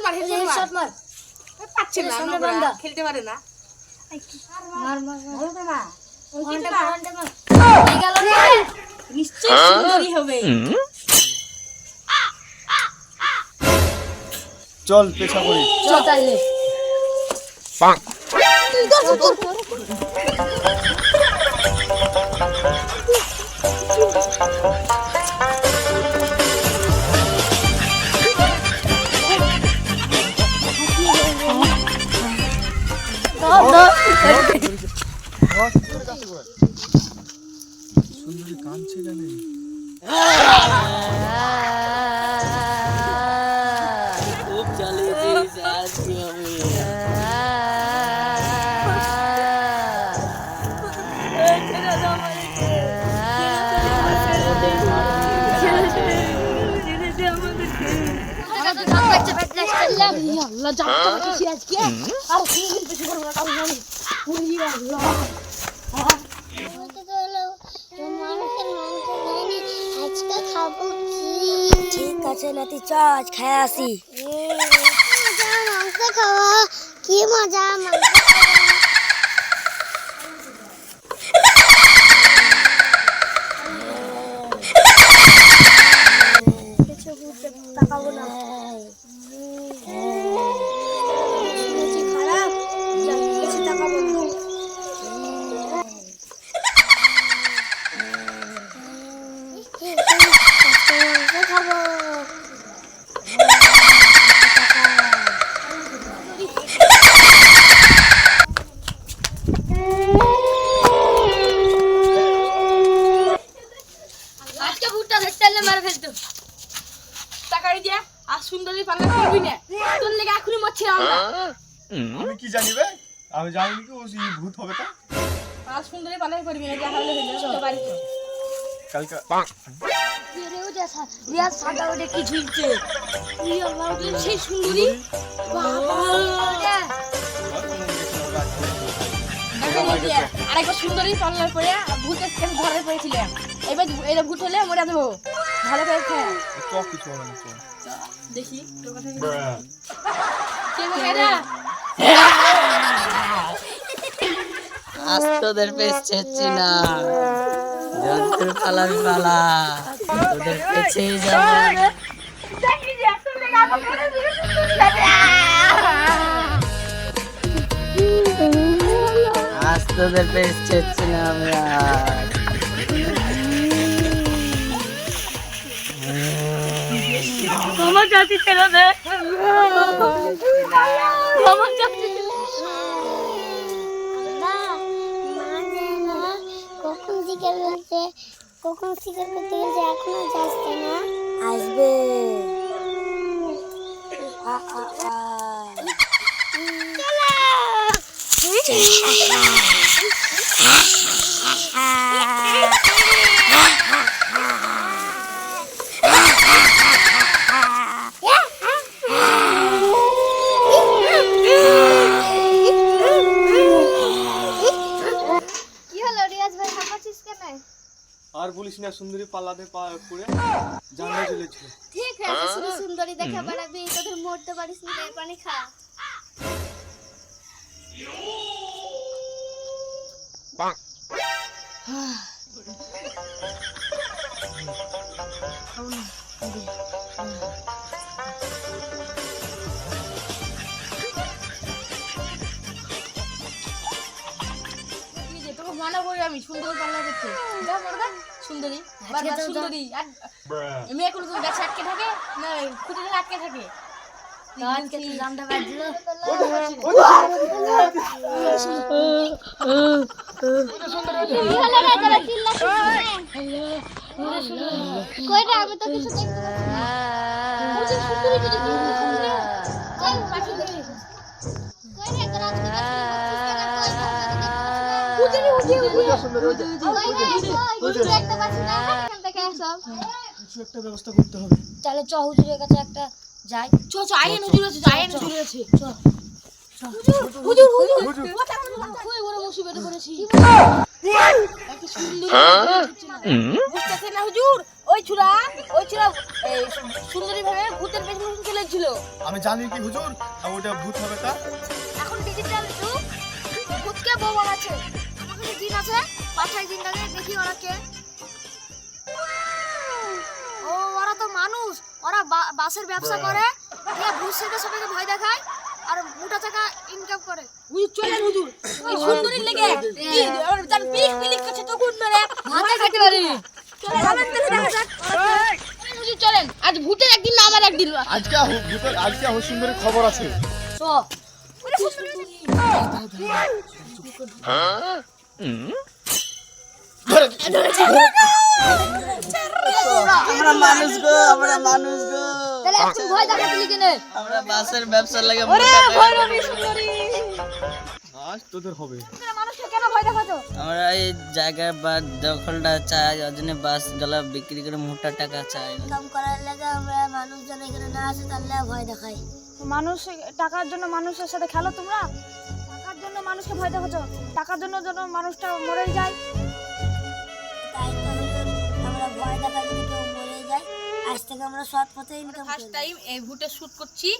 মার হেডশট মার পাচ্ছে না আমরা খেলতে পারে না মার মার মার না ঘন্টা মার এই গেল রে নিশ্চয় সুন্দরী হবে চল পেছা করি চল তাইলে পাক সুন্দরী কাঁদছে কেন খুব জ্বালিয়েছিস আর কি হবে আল্লাহ জানতো কিছু আজকে আর কোনদিন বেশি করব না কারণ জানি ওই আল্লাহ বলতে চলো মানুষের মাংস খাইনি আজকে খাবো কি ঠিক আছে নাতি চ আজ খায় আসি মজা মাংস খাওয়া কি মজা মাংস কিছু বুঝতে তাকাবো না শুনেছি খারাপ কিছু তাকাবো না মাংস খাবো আজকে ভুট্টা ধরতে এলে মার ফেলতো টাকাড়ি দিয়া আর সুন্দরী পাল্লা করবি না তোর লেগে এখনই মরছিলাম আমরা আমি কি জানি বে আমি জানি কি ও ভূত হবে তা আর সুন্দরী পাল্লা করবি না যা হলে হয়ে যাবে বাড়ি তো কালকে পাক রেও যা রিয়াজ সাদা ওটা কি ঝুলছে তুই আল্লাহ তুই সেই সুন্দরী বাবা আরেকবার সুন্দরী পাল্লার পরে ভূতের কাছে ধরে পড়েছিলাম এবার এটা ভূত হলে মরে দেবো ভালো করে খেয়ে চল কিছু হবে না চল দেখি তোর কথা কে বলে আজ তোদের পেছ ছেড়ছি না যন্ত্র পালাবি পালা তোদের পেছেই যাবো আজ তোদের পেছ ছেড়ছি না আমরা আমার জাতি ছিল না আমার জাতি কখন শিকার করতে গেছে এখনো যাচ্ছে না আসবে কি হলো রিয়াজ ভাই হাঁপাচ্ছিস কেন আর বলিস না সুন্দরী পাল্লাতে পড়ে জানলা চলেছিল ঠিক আছে শুধু সুন্দরী দেখা বেড়াবি তোদের মরতে পারিস না পানি খা পাক তোকে মানা করি আমি সুন্দরী পাল্লা করতে যা মরদা সুন্দরী বারবার সুন্দরী আর মেয়েগুলো তো গাছে আটকে থাকে না খুঁটিতে আটকে থাকে আজকে তুই জানতে পারছিল কইরা আমি তো কিছু দেখতে পাচ্ছি না সুন্দরী কিছু চল পাশে দেখি কইরা তোর আজকে একটা পাচ্ছি না এখান থেকে সব কিছু একটা ব্যবস্থা করতে হবে তাহলে চ হুজুরের কাছে একটা যাই চ চ আইন হুজুর আছে আইন হুজুর আছে চ হুজুর হুজুর হুজুর কই বড় মুসিবতে পড়েছি কি সুন্দর বুঝতেছেন না হুজুর ওই চূড়া এই সুন্দরী ভাবে ভূতের বেশ চলেছিল। আমি জানি কি হুজুর ওটা ভূত হবে তা এখন ডিজিটাল যুগ, ভূতকে বউ বানাচ্ছে। আমার কাছে জিন আছে, পাঠাই জিনটাকে দেখি ওরা কে। ও ওরা তো মানুষ, ওরা বাসের ব্যবসা করে, দিয়ে ভূত সেটা সবাইকে ভয় দেখায় আর মোটা টাকা ইনকাম করে। হুজুর চলেন হুজুর, এই সুন্দরী লেগে কি তার পিক পিক করছে তখন মেরে মাথা খেতে পারি। চলেন চলেন দেখে দেখা যাক। হুজুর চলেন, আজ ভূতের একদিন না আমার একদিন। আজকে সুন্দরী খবর আছে। তো আমরা মানুষ গো, আমরা মানুষ গো। তাহলে একটু ভয় দেখাচ্ছিলি কেনে? আমরা বাসের ব্যবসা লাগে ওরে ভৈরবী সুন্দরী, আজ তোদের হবে। তোমরা মানুষকে কেন ভয় দেখাছো? আমরা এই জায়গা বা দখলটা চাই, ওই জন্য বাস গলা বিক্রি করে মোটা টাকা চাই। ইনকাম করার লাগে আমরা মানুষজন এখানে না আসে তাহলে ভয় দেখাই। মানুষ টাকার জন্য মানুষের সাথে খেলো তোমরা? টাকার জন্য মানুষকে ভয় দেখাচ্ছ, টাকার জন্য মানুষটা মরে যায়। তাই তো হুজুর, আমরা ভয় দেখাই যদি কেউ মরে যায়। আজ থেকে আমরা সৎ পথে ইনকাম ফার্স্ট করি। টাইম এই ভূতে শুট করছি,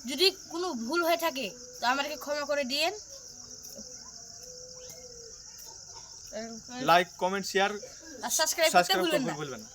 যদি কোনো ভুল হয়ে থাকে তো আমাকে ক্ষমা করে দিয়েন। লাইক কমেন্ট শেয়ার আর সাবস্ক্রাইব করতে সাবস্ক্রাইব ভুলবেন করতে না। ভুলবেন না।